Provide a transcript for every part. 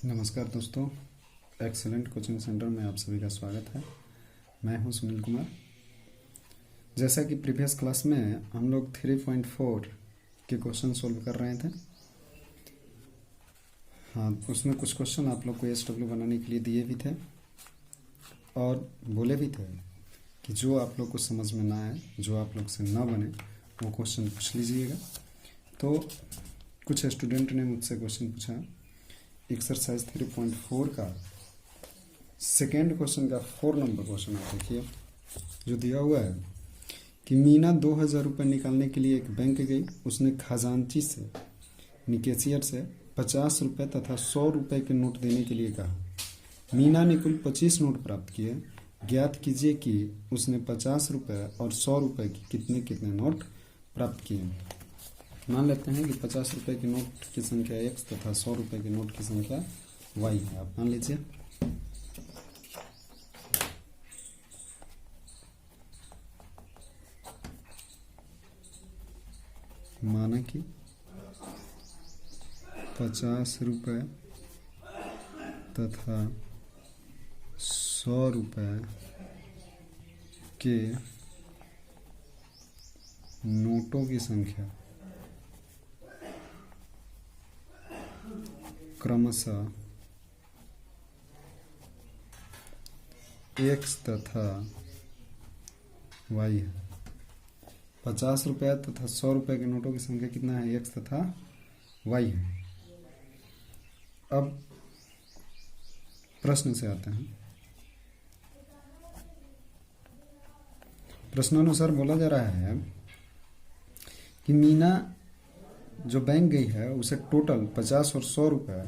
नमस्कार दोस्तों, excellent coaching centre में आप सभी का स्वागत है। मैं हूं सुनील कुमार। जैसा कि प्रीवियस क्लास में हम लोग 3.4 के क्वेश्चन सोल्व कर रहे थे। हाँ, उसमें कुछ क्वेश्चन आप लोग को एसडब्ल्यू बनाने के लिए दिए भी थे और बोले भी थे कि जो आप लोग को समझ में ना आए, जो आप लोग से ना बने, वो क्वेश्चन पूछ लीजिएगा। तो कुछ स्टूडेंट ने मुझसे क्वेश्चन पूछा। एक्सरसाइज 3.4 का सेकेंड क्वेश्चन का 4 नंबर क्वेश्चन आप देखिए, जो दिया हुआ है कि मीना 2000 रुपये निकालने के लिए एक बैंक गई। उसने खजांची से कैशियर से 50 रुपये तथा 100 रुपये के नोट देने के लिए कहा। मीना ने कुल 25 नोट प्राप्त किए। ज्ञात कीजिए कि उसने 50 रुपये और 100 रुपये की कितने कितने नोट प्राप्त किए। मान लेते हैं कि 50 रुपये के नोट की संख्या x तथा 100 रुपये के नोट की संख्या y है। आप मान लीजिए। माना कि 50 रुपये तथा 100 रुपये के नोटों की संख्या क्रमशः x तथा y है। 50 रुपये तथा 100 रुपये के नोटों की संख्या कितना है? x तथा y है। अब प्रश्न से आते हैं। प्रश्नानुसार बोला जा रहा है कि मीना जो बैंक गई है उसे टोटल 50 और 100 रुपये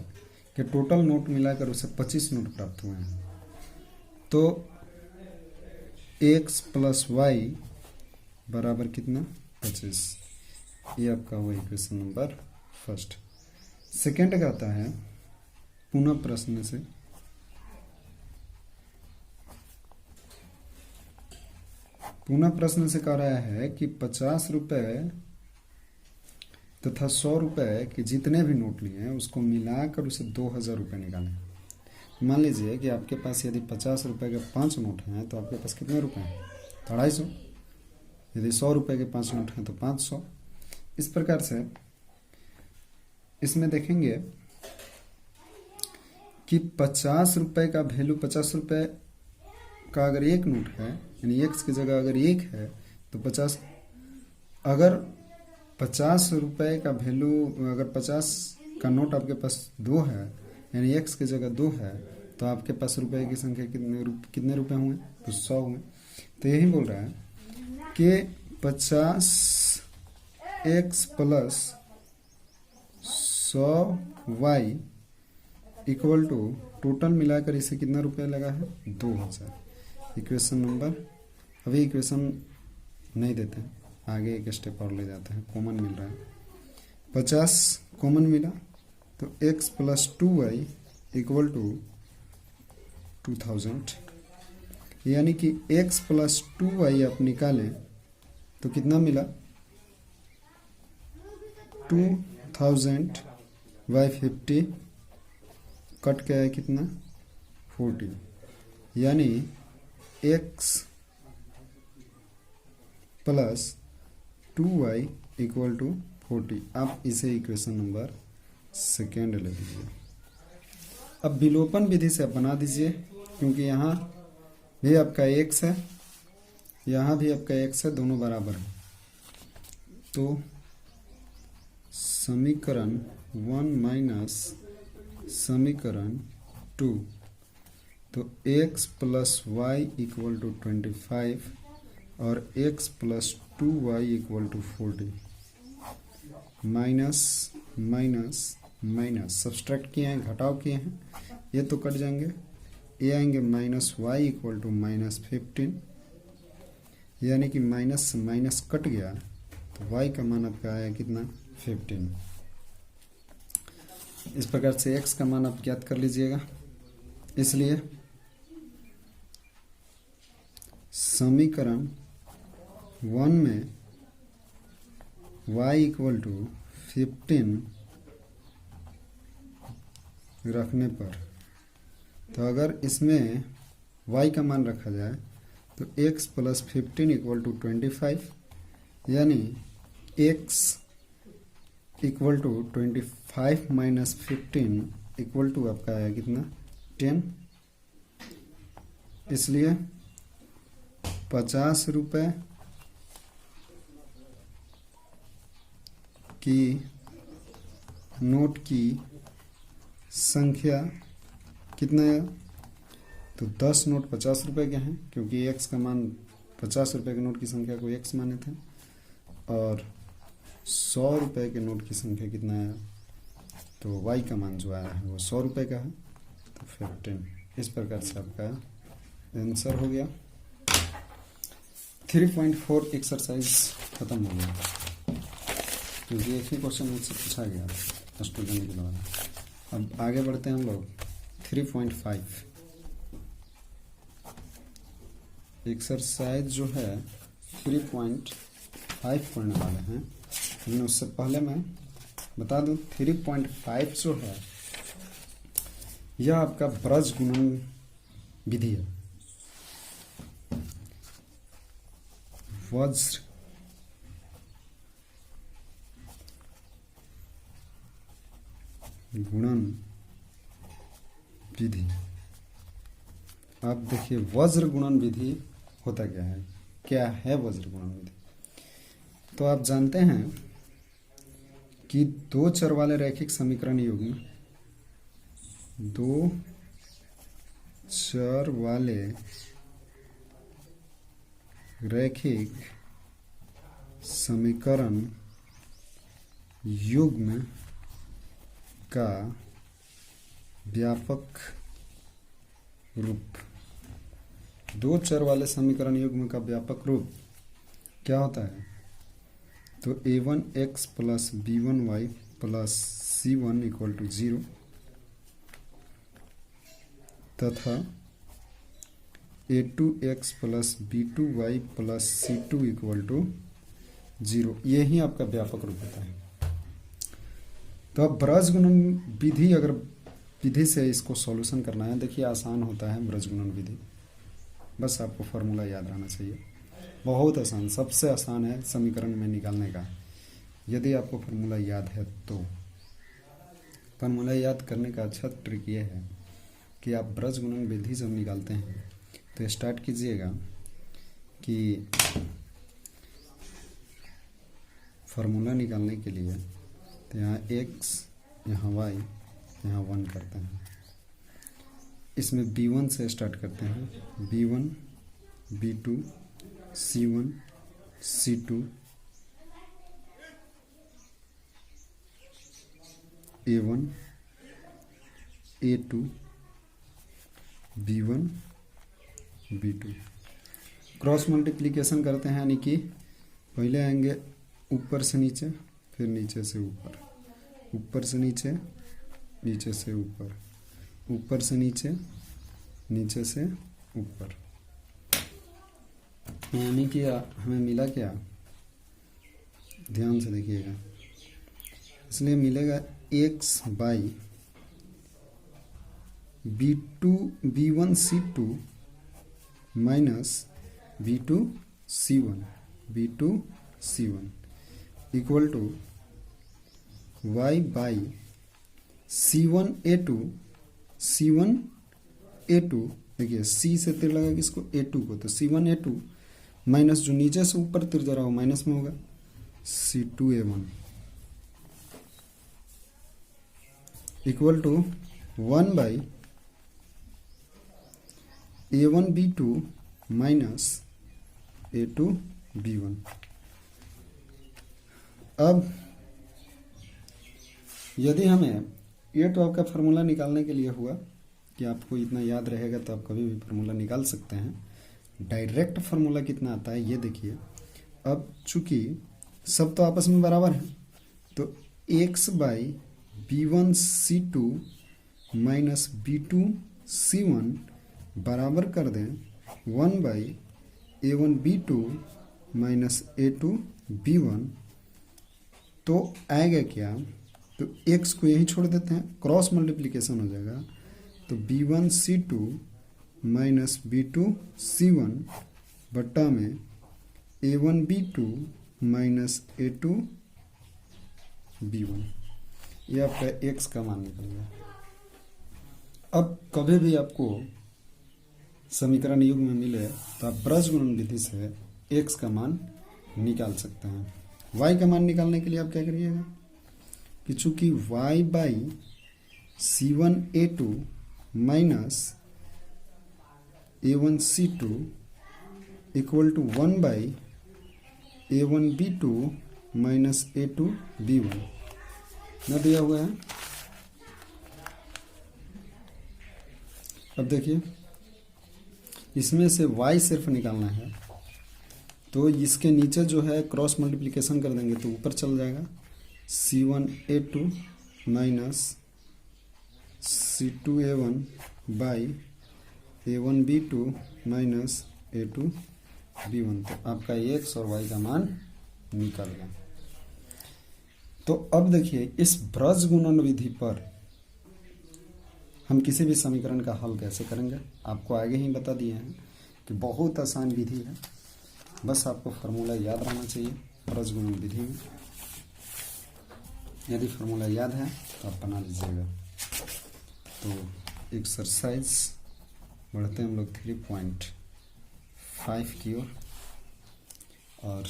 के टोटल नोट मिलाकर उसे 25 नोट प्राप्त हुए हैं। तो x प्लस y बराबर कितना? 25। ये आपका हुआ इक्वेशन नंबर फर्स्ट। सेकेंड का आता है पुनः प्रश्न से। पुनः प्रश्न से कह रहा है कि 50 रुपये तथा 100 रुपये के जितने भी नोट लिए हैं उसको मिलाकर उसे 2000 रुपये निकालें। मान लीजिए कि आपके पास यदि 50 रुपये के 5 नोट हैं तो आपके पास कितने रुपए हैं? 250। यदि 100 रुपये के 5 नोट हैं तो 500। इस प्रकार से इसमें देखेंगे कि 50 रुपये का वैल्यू 50 रुपये का अगर एक नोट है, यानी x की जगह अगर 1 है तो 50, अगर 50 रुपये का वैल्यू, अगर 50 का नोट आपके पास 2 है, यानी x की जगह 2 है, तो आपके पास रुपए की संख्या कितने रुपए हुए? तो 100 हुए। तो यही बोल रहा है कि 50x plus 100y equal to total मिलाकर इसे कितना रुपये लगा है? 2000। इक्वेशन नंबर, अभी इक्वेशन नहीं देते हैं, आगे एक स्टेप और ले जाते हैं। कॉमन मिल रहा है, 50 कॉमन मिला तो x plus 2y equal to 2000, यानी कि x प्लस 2y आप निकालें तो कितना मिला? 2000 बाई 50 कट के आया कितना? 40, यानी x plus 2y equal to 40। आप इसे इक्वेशन नंबर सेकेंड ले लीजिए। अब विलोपन विधि से आप बना दीजिए, क्योंकि यहाँ भी आपका x है, यहाँ भी आपका x है, दोनों बराबर है। तो समीकरण 1 माइनस समीकरण 2, तो x plus y equal to 25 और x plus 2y equal to 40। Minus minus minus subtract किए हैं, घटाव किए हैं, ये तो कट जाएंगे। ये आएंगे minus y equal to minus 15, यानी कि माइनस से माइनस कट गया तो y का मान आपका आया कितना? 15। इस प्रकार से x का मान आप ज्ञात कर लीजिएगा। इसलिए समीकरण 1 में y इक्वल टू 15 रखने पर, तो अगर इसमें y का मान रखा जाए तो x प्लस 15 इक्वल टू 25, यानी x equal to 25 minus 15 equal to आपका आया कितना 10। इसलिए 50 रुपये की नोट की संख्या कितना है, तो 10 नोट 50 रुपये के हैं, क्योंकि x का मान 50 रुपये के नोट की संख्या को x माने थे, और 100 रुपये के नोट की संख्या कितना है, तो y का मान जो आया है वो 100 रुपये का है, तो 15। इस प्रकार से आपका आंसर हो गया। 3.4 एक्सरसाइज खत्म हो गया, क्योंकि एक ही क्वेश्चन मुझसे पूछा गया स्टूडेंट के द्वारा। अब आगे बढ़ते हैं हम लोग 3.5 एक्सरसाइज जो है 3.5 पढ़ने वाले हैं, लेकिन उससे पहले मैं बता दूं 3.5 जो है यह आपका ब्रज गुणन विधि है। वज्र गुणन विधि। आप देखिए वज्र गुणन विधि होता क्या है वज्र गुणन विधि। तो आप जानते हैं कि दो चर वाले रैखिक समीकरण युग्म, दो चर वाले रैखिक समीकरण युग्म का व्यापक रूप, दो चर वाले समीकरण युग्म का व्यापक रूप क्या होता है, तो a1x plus b1y plus c1 equal to 0 तथा a2x plus b2y plus c2 equal to 0, ये ही आपका व्यापक रूप होता है। तो अब ब्रज गुणन विधि, अगर विधि से इसको सॉल्यूशन करना है, देखिए आसान होता है ब्रज गुणन विधि, बस आपको फार्मूला याद रहना चाहिए। बहुत आसान, सबसे आसान है समीकरण में निकालने का, यदि आपको फार्मूला याद है तो। फार्मूला याद करने का अच्छा ट्रिक ये है कि आप ब्रज गुणन विधि जब निकालते हैं तो स्टार्ट कीजिएगा कि फार्मूला निकालने के लिए, तो यहाँ x, यहाँ y, यहाँ 1 करते हैं। इसमें b1 से स्टार्ट करते हैं, b1, b2, c1, c2, a1, a2, b1, b2। Cross multiplication करते हैं, यानी कि पहले आएंगे ऊपर से नीचे, फिर नीचे से ऊपर, ऊपर से नीचे, नीचे से ऊपर, ऊपर से नीचे, नीचे से ऊपर, यानी कि हमें मिला क्या, ध्यान से देखिएगा। इसलिए मिलेगा x by b1c2 minus b2c1 equal to y by c1a2, देखिए c से तिर लगा किसको, a2 को, तो c1a2 माइनस जो नीचे से ऊपर तिर जा रहा हो माइनस में होगा c2a1 equal to 1 by a1b2 minus a2b1। अब यदि हमें, ये तो आपका फार्मूला निकालने के लिए हुआ कि आपको इतना याद रहेगा तो आप कभी भी फार्मूला निकाल सकते हैं। डायरेक्ट फार्मूला कितना आता है ये देखिए। अब चूंकि सब तो आपस में बराबर है, तो x by b1c2 minus b2c1 बराबर कर दें 1 बाई a1b2 माइनस a2b1, तो आएगा क्या, तो x को यहीं छोड़ देते हैं, क्रॉस मल्टीप्लिकेशन हो जाएगा। तो b1c2 माइनस b2c1 बट्टा में a1b2 माइनस a2b1, ये आपका x का मान निकल गया। अब कभी भी आपको समीकरण युग्म में मिले तो आप ब्रज गुणन विधि से x का मान निकाल सकते हैं। y का मान निकालने के लिए आप क्या करिएगा कि चूंकि y by c1a2 minus a1c2 equal to 1 by a1b2 minus a2b1 न दिया हुआ है। अब देखिए इसमें से y सिर्फ निकालना है, तो इसके नीचे जो है क्रॉस मल्टीप्लिकेशन कर देंगे तो ऊपर चल जाएगा c1a2 minus c2a1 by a1b2 minus a2b1। तो आपका x और y का मान निकल गया। तो अब देखिए इस ब्रज गुणन विधि पर हम किसी भी समीकरण का हल कैसे करेंगे, आपको आगे ही बता दिए हैं कि बहुत आसान विधि है, बस आपको फार्मूला याद रहना चाहिए ब्रज गुणन विधि में। यदि फार्मूला याद है तो आप बना लीजिएगा। तो एक्सरसाइज बढ़ते हैं हम लोग 3.5 की ओर, और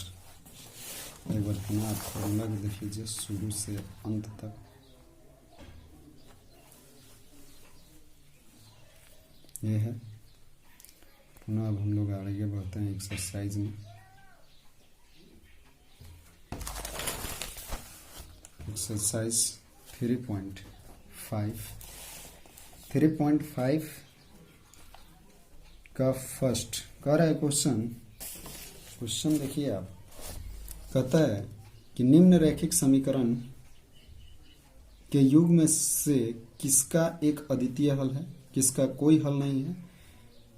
एक बार पुनः आप फार्मूला को देख लीजिए शुरू से अंत तक। ये है पुनः। अब हम लोग आगे बढ़ते हैं एक्सरसाइज में। एक्सरसाइज 3.5 का फर्स्ट कह रहा है क्वेश्चन देखिए आप, कहता है कि निम्न रैखिक समीकरण के युग्म से किसका एक अद्वितीय हल है, किसका कोई हल नहीं है,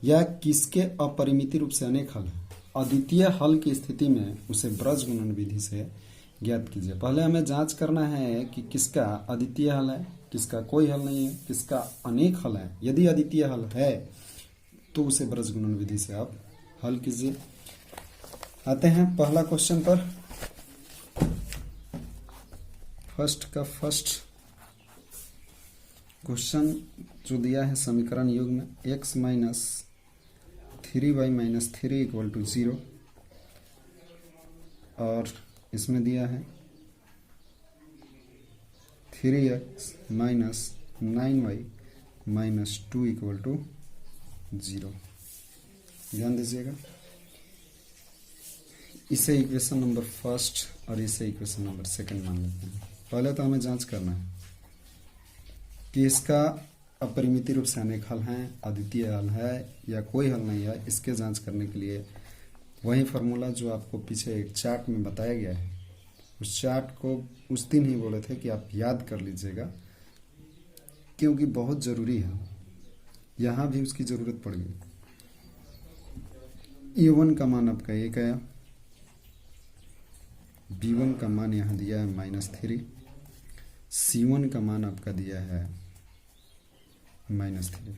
या किसके अपरिमित रूप से अनेक हल है। अद्वितीय हल की स्थिति में उसे ब्रज गुणन विधि से ज्ञात कीजिए। पहले हमें जांच करना है कि किसका अद्वितीय हल है, किसका कोई हल नहीं है, किसका अनेक हल है। यदि अद्वितीय हल है तो उसे ब्रज गुणन विधि से आप हल कीजिए। आते हैं पहला क्वेश्चन पर। फर्स्ट क्वेश्चन जो दिया है समीकरण युग्म में x minus 3y minus 3 equal to 0, और इसमें दिया है 3x minus 9y minus 2 equal to 0। ध्यान दीजिएगा, इसे इक्वेशन नंबर फर्स्ट और इसे इक्वेशन नंबर सेकंड मान लेते हैं। पहले तो हमें जांच करना है कि इसका अपरिमित रूप से अनेक हल हैं, अद्वितीय हल है या कोई हल नहीं है। इसके जांच करने के लिए वही फार्मूला जो आपको पीछे एक चार्ट में बताया गया है, उस चार्ट को उस दिन ही बोले थे कि आप याद कर लीजिएगा, क्योंकि बहुत ज़रूरी है। यहाँ भी उसकी ज़रूरत पड़ गई। a1 का मान आपका 1 आया, b1 का मान यहाँ दिया है -3, c1 का मान आपका दिया है -3।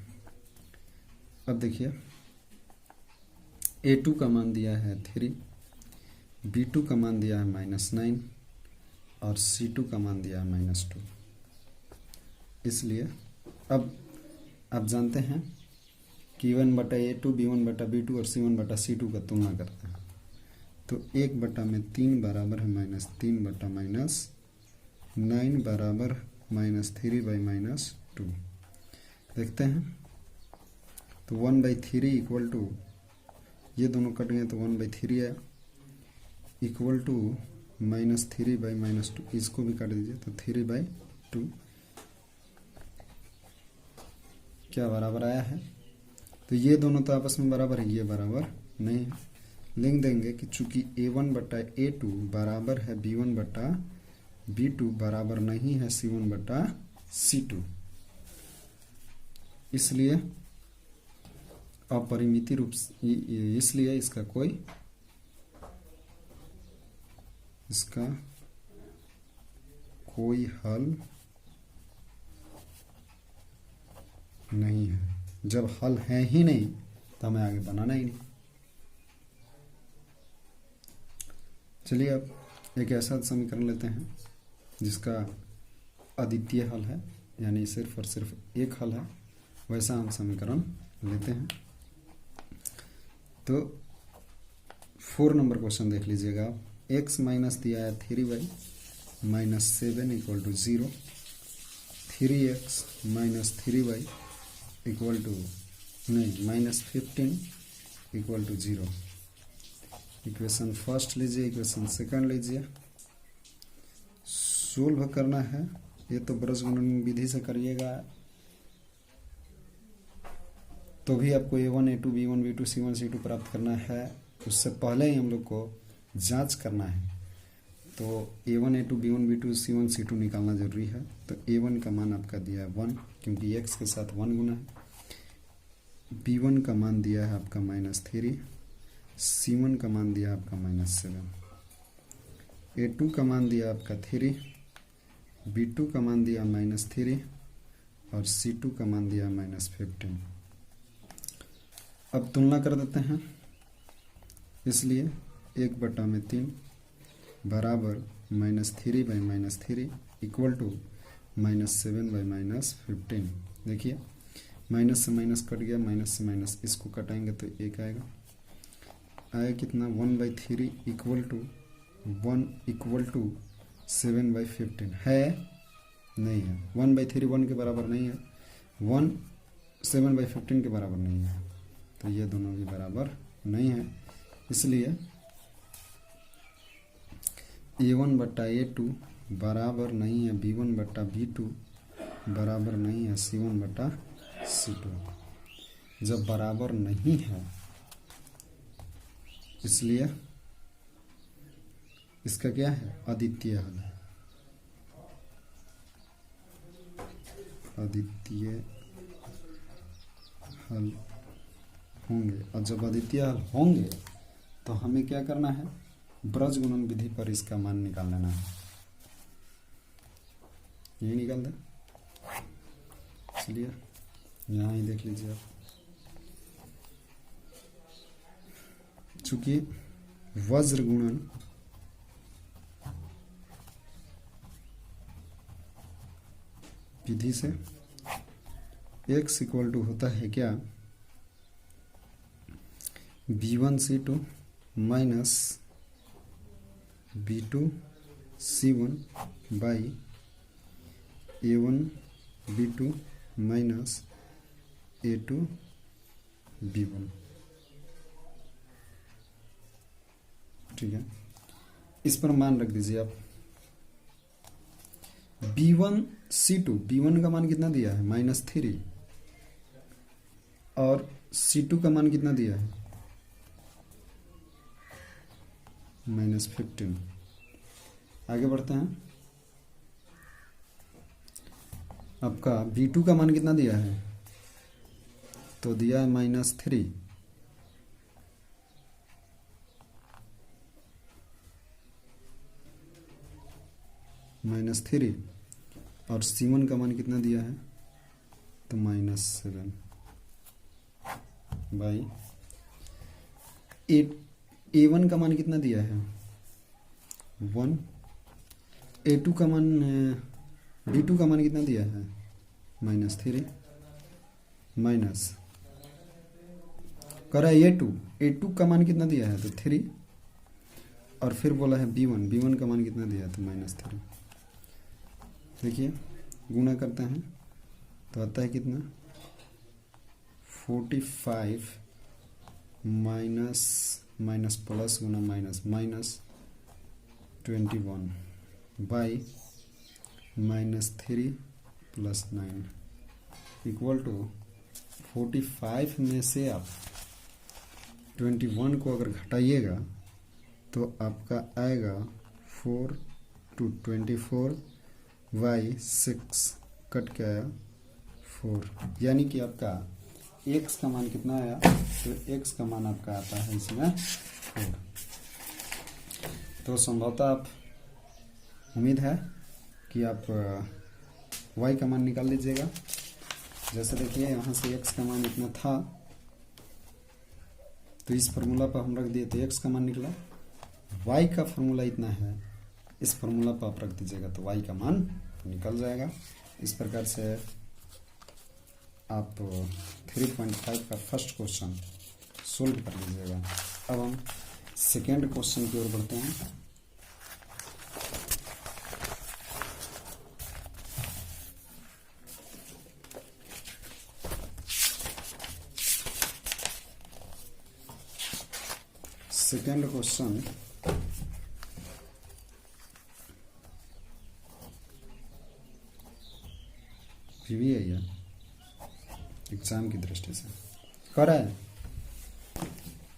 अब देखिए a2 का मान दिया है 3, b2 का मान दिया है -9 और c2 का मान दिया है -2। इसलिए अब आप जानते हैं कि a1 बटा a2, b1 बटा b2 और c1 बटा c2 का तुलना करते हैं। तो 1 बटा में 3 बराबर है -3 बटा -9 बराबर -3 बाई -2। देखते हैं तो 1/3 इक्वल टू, ये दोनों कट गए तो 1/3 है, इक्वल टू -3 बाई -2। इसको भी काट दीजिए तो 3/2 क्या बराबर आया है। तो ये दोनों तो आपस में बराबर है, ये बराबर नहीं है। लिख देंगे कि चूंकि a1 बटा a2 बराबर है b1 बटा b2 बराबर नहीं है c1 बटा c2, इसलिए अपरिमित रूप से, इसलिए इसका कोई हल नहीं है। जब हल है ही नहीं तो हमें आगे बनाना ही नहीं। चलिए अब एक ऐसा समीकरण लेते हैं जिसका अद्वितीय हल है, यानी सिर्फ और सिर्फ एक हल है। वैसा हम समीकरण लेते हैं। तो 4 नंबर क्वेश्चन देख लीजिएगा आप। x माइनस दिया है 3y minus 7 equal to 0, 3x minus 3y equal to नहीं minus 15 equal to 0। Equation first लीजिए, इक्वेशन सेकंड लीजिए, सोल्व करना है। ये तो बीजगणित विधि से करिएगा तो भी आपको a1 a2 b1 b2 c1 c2 प्राप्त करना है। उससे पहले ही हम लोग को जांच करना है। तो a1 a2 b1 b2 c1 c2 निकालना जरूरी है। तो a1 का मान आपका दिया है 1, क्योंकि x के साथ 1 गुना है। b1 का मान दिया है आपका -3, c1 का मान दिया आपका -7, a2 का मान दिया आपका 3, b2 का मान दिया -3 और c2 का मान दिया -15। अब तुलना कर देते हैं, इसलिए 1/3 बराबर -3 बाई -3 इक्वल टू -7 बाई -15। देखिए माइनस से माइनस कट गया, माइनस से माइनस इसको कटाएंगे तो एक आया कितना 1/3 इक्वल टू 1 इक्वल टू 7/15 है नहीं है। 1/3 1 के बराबर नहीं है, 1 7/15 के बराबर नहीं है, तो ये दोनों भी बराबर नहीं है। इसलिए a1/a2 बराबर नहीं है b1/b2 बराबर नहीं है c1/c2। जब बराबर नहीं है इसलिए इसका क्या है, अद्वितीय हल है। अद्वितीय हल होंगे, और जब अद्वितीय हल होंगे तो हमें क्या करना है, बीजगणित विधि पर इसका मान निकाल लेना है। यही निकाल दे, चलिए यहाँ ही देख लीजिए आप। चूंकि वज्र गुणन विधि से x इक्वल टू होता है क्या, b1c2 minus b2c1 by a1b2 minus a2b1। ठीक है, इस पर मान रख दीजिए आप। b1c2, b1 का मान कितना दिया है -3 और c2 का मान कितना दिया है -15। आगे बढ़ते हैं। आपका b2 का मान कितना दिया है, तो दिया है -3 -3 और c1 का मान कितना दिया है, तो -7 बाई a1 का मान कितना दिया है 1, a2 का मान b2 का मान कितना दिया है -3 माइनस कर a2 का मान कितना दिया है, तो 3 और फिर बोला है b1 का मान कितना दिया है, तो -3। देखिए गुणा करते हैं तो आता है कितना 45 माइनस माइनस प्लस गुना minus minus 21 by -3 + 9 equal to 45 में से आप 21 को अगर घटाइएगा तो आपका आएगा 4 to 24 बाई 6 कट के आया 4, यानी कि आपका x का मान कितना आया, तो x का मान आपका आता है इसमें 4। तो संभवतः आप, उम्मीद है कि आप y का मान निकाल लीजिएगा। जैसे देखिए यहाँ से x का मान इतना था, तो इस फार्मूला पर हम रख दिए तो x का मान निकला। y का फार्मूला इतना है, इस फार्मूला पर आप रख दीजिएगा तो y का मान निकल जाएगा। इस प्रकार से आप 3.5 का फर्स्ट क्वेश्चन सोल्व कर लीजिएगा। अब हम सेकेंड क्वेश्चन की ओर बढ़ते हैं। सेकेंड क्वेश्चन भी है ये एग्जाम की दृष्टि से कह रहा है,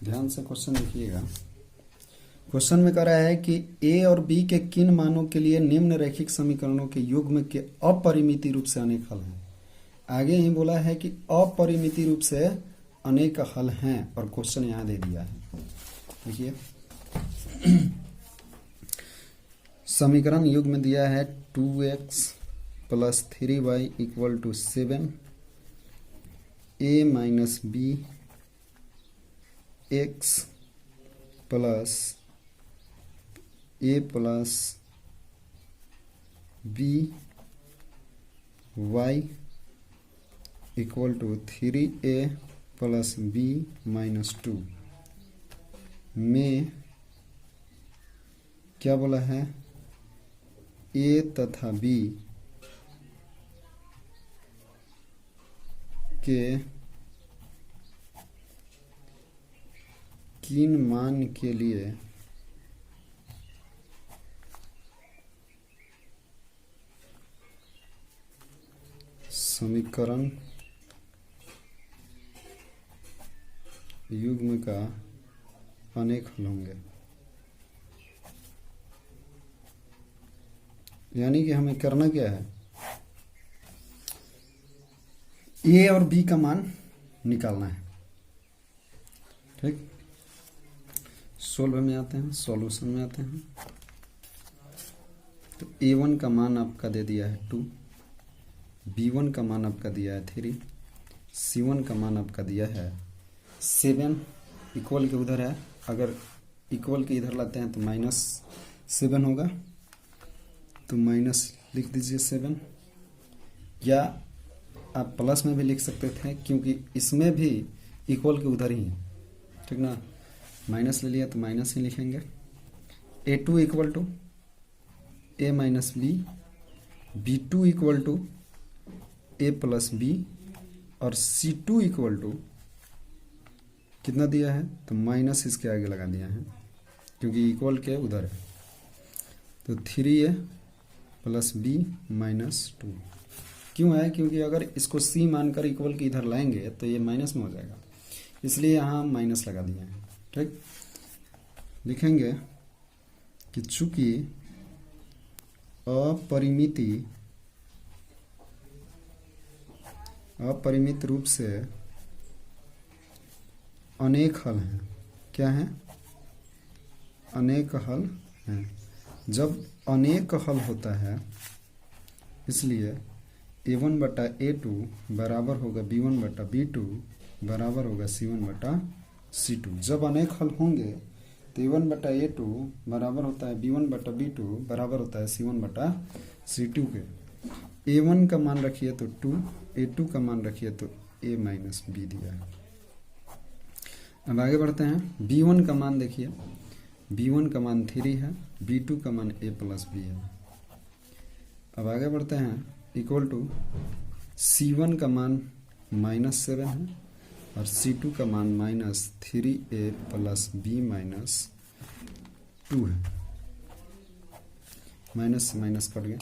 ध्यान से क्वेश्चन देखिएगा। क्वेश्चन में कह रहा है कि a और b के किन मानों के लिए निम्न रैखिक समीकरणों के युग्म के अपरिमित रूप से अनेक हल हैं। आगे ही बोला है कि अपरिमित रूप से अनेक हल हैं और क्वेश्चन यहाँ दे दिया है। देखिए समीकरण युग्म दिया है 2x + 3y = 7, a - b x plus a plus b y = 3a plus b - 2 में क्या बोला है, a तथा b के किन मान के लिए समीकरण युग्म का अनेक हल होंगे। यानी कि हमें करना क्या है, ए और बी का मान निकालना है। ठीक, सोल्व में आते हैं, सॉल्यूशन में आते हैं। तो a1 का मान आपका दे दिया है 2, b1 का मान आपका दिया है 3, c1 का मान आपका दिया है 7। इक्वल के उधर है, अगर इक्वल के इधर लाते हैं तो -7 होगा, तो माइनस लिख दीजिए 7, या आप प्लस में भी लिख सकते थे क्योंकि इसमें भी इक्वल के उधर ही है। ठीक ना, माइनस ले लिया तो माइनस ही लिखेंगे। a2 = a - b, b2 = a + b और c2 = कितना दिया है, तो माइनस इसके आगे लगा दिया है क्योंकि इक्वल के उधर है। तो 3a + b - 2 क्यों है, क्योंकि अगर इसको c मानकर इक्वल के इधर लाएंगे तो ये माइनस में हो जाएगा, इसलिए यहाँ माइनस लगा दिए हैं। ठीक, लिखेंगे कि चूंकि अपरिमित रूप से अनेक हल हैं। क्या है, अनेक हल हैं। जब अनेक हल होता है इसलिए a1 बटा a2 बराबर होगा b1 बटा b2 बराबर होगा c1 बटा c2। जब अनेक हल होंगे तो a1 बटा a2 बराबर होता है b1 बटा b2 बराबर होता है c1 बटा c2 के। a1 का मान रखिए तो 2, a2 का मान रखिए तो a - b दिया है। अब आगे बढ़ते हैं। b1 का मान देखिए, b1 का मान 3 है, b2 का मान a + b है। अब आगे बढ़ते हैं, इक्वल टू c1 का मान -7 है और c2 का मान -3a + b - 2 है। माइनस से माइनस कट गया।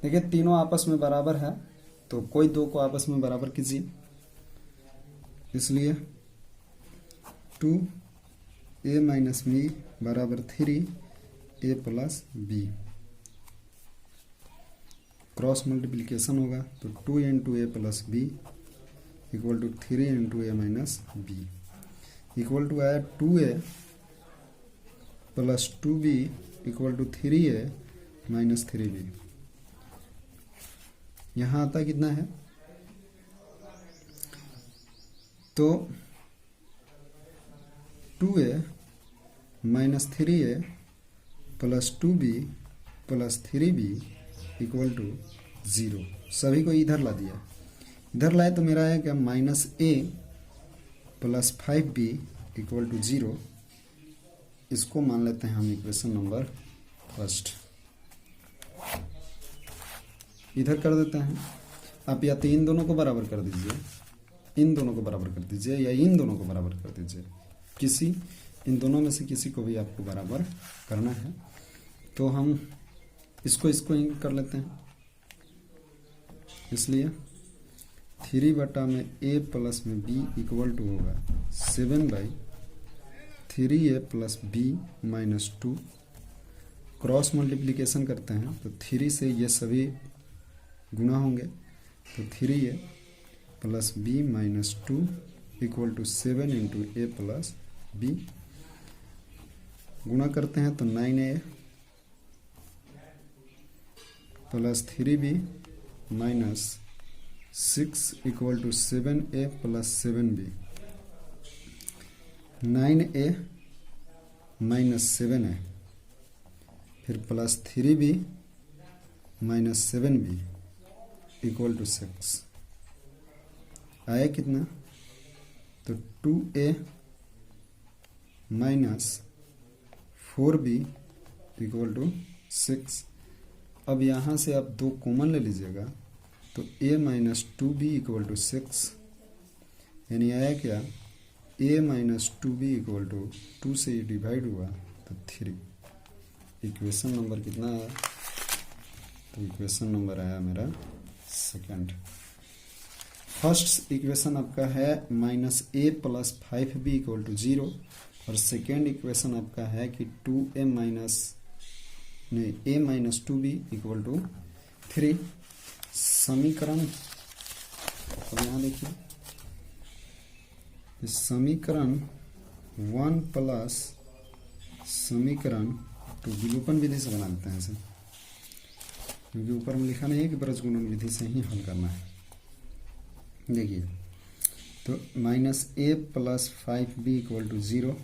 देखिए तीनों आपस में बराबर है तो कोई दो को आपस में बराबर कीजिए, इसलिए 2a - b बराबर 3a + b। क्रॉस मल्टीप्लिकेशन होगा तो 2 × a + b = 3 × a - b equal to आया 2a + 2b = 3a - 3b। यहाँ आता कितना है, तो 2a minus 3a plus 2b plus 3b equal to 0। सभी को इधर ला दिया, इधर लाए तो मेरा है क्या, minus a plus 5b equal to 0। इसको मान लेते हैं हम इक्वेशन नंबर फर्स्ट। इधर कर देते हैं आप, या तो इन दोनों को बराबर कर दीजिए, इन दोनों को बराबर कर दीजिए, या इन दोनों को बराबर कर दीजिए, किसी इन दोनों में से किसी को भी आपको बराबर करना है। तो हम इसको इंक कर लेते हैं, इसलिए 3 में a प्लस में b इक्वल टू होगा 7/3a plus b minus 2। Cross multiplication करते हैं तो 3 से ये सभी गुना होंगे, तो 3a plus b minus 2 equal to 7 into a plus b। गुना करते हैं तो 9a plus 3b minus 6 equal to 7a plus 7b। 9a minus 7a फिर plus 3b minus 7b equal to 6 आया कितना, तो 2a minus 4b equal to 6। अब यहाँ से आप 2 कॉमन ले लीजिएगा तो a minus 2b equal to 6, यानी आया क्या, a minus 2b equal to 2 से डिवाइड हुआ तो 3। इक्वेशन नंबर कितना आया, तो इक्वेशन नंबर आया मेरा सेकंड। फर्स्ट इक्वेशन आपका है minus a plus 5b equal to 0, और सेकेंड इक्वेशन आपका है कि a minus 2b equal to 3। समीकरण, अब यहाँ देखिए, समीकरण 1 प्लस समीकरण 2 विलोपन विधि से बना देते हैं इसे, क्योंकि ऊपर में लिखा नहीं है कि बृहस्पति विधि से ही हल करना है। देखिए, तो minus a plus 5b equal to 0,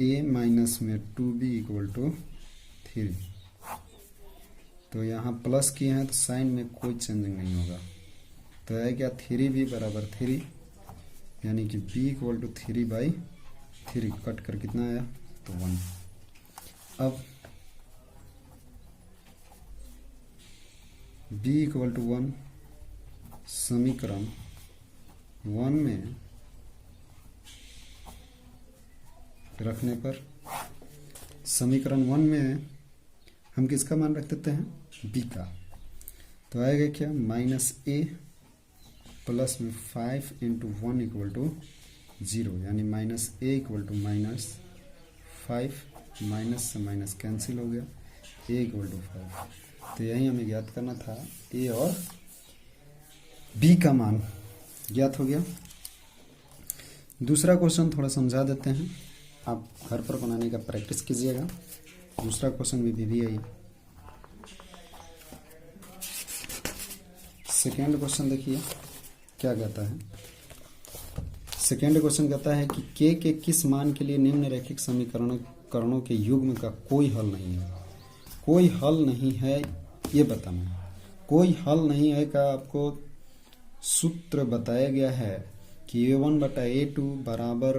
a minus में 2b इक्वल टू 3। तो यहाँ प्लस किए हैं तो साइन में कोई चेंजिंग नहीं होगा, तो है क्या, 3b बराबर 3, यानी कि b इक्वल टू 3/3। कट कर कितना आया, तो 1। अब b इक्वल टू 1 समीकरण 1 में रखने पर, समीकरण 1 में हम किसका मान रख देते हैं, b का, तो आएगा क्या, माइनस a प्लस में 5 इंटू 1 इक्वल टू 0, यानी minus a equal to minus 5, minus से माइनस कैंसिल हो गया, a इक्वल टू 5। तो यही हमें ज्ञात करना था, a और b का मान ज्ञात हो गया। दूसरा क्वेश्चन थोड़ा समझा देते हैं, आप घर पर बनाने का प्रैक्टिस कीजिएगा। दूसरा क्वेश्चन भी आई। सेकेंड क्वेश्चन देखिए क्या कहता है। सेकेंड क्वेश्चन कहता है कि के किस मान के लिए निम्नलिखित समीकरणों के युग्म का कोई हल नहीं है। कोई हल नहीं है ये बताना है। कोई हल नहीं है का आपको सूत्र बताया गया है कि a1 बटा a2 बराबर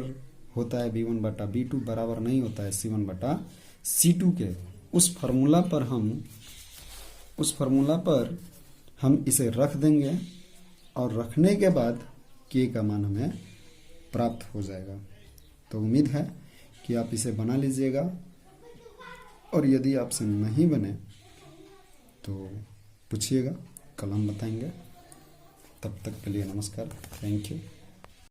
होता है b1 बटा b2, बराबर नहीं होता है c1 बटा c2 के। उस फार्मूला पर हम इसे रख देंगे और रखने के बाद k का मान हमें प्राप्त हो जाएगा। तो उम्मीद है कि आप इसे बना लीजिएगा, और यदि आपसे नहीं बने तो पूछिएगा, कल हम बताएंगे। तब तक के लिए नमस्कार, थैंक यू।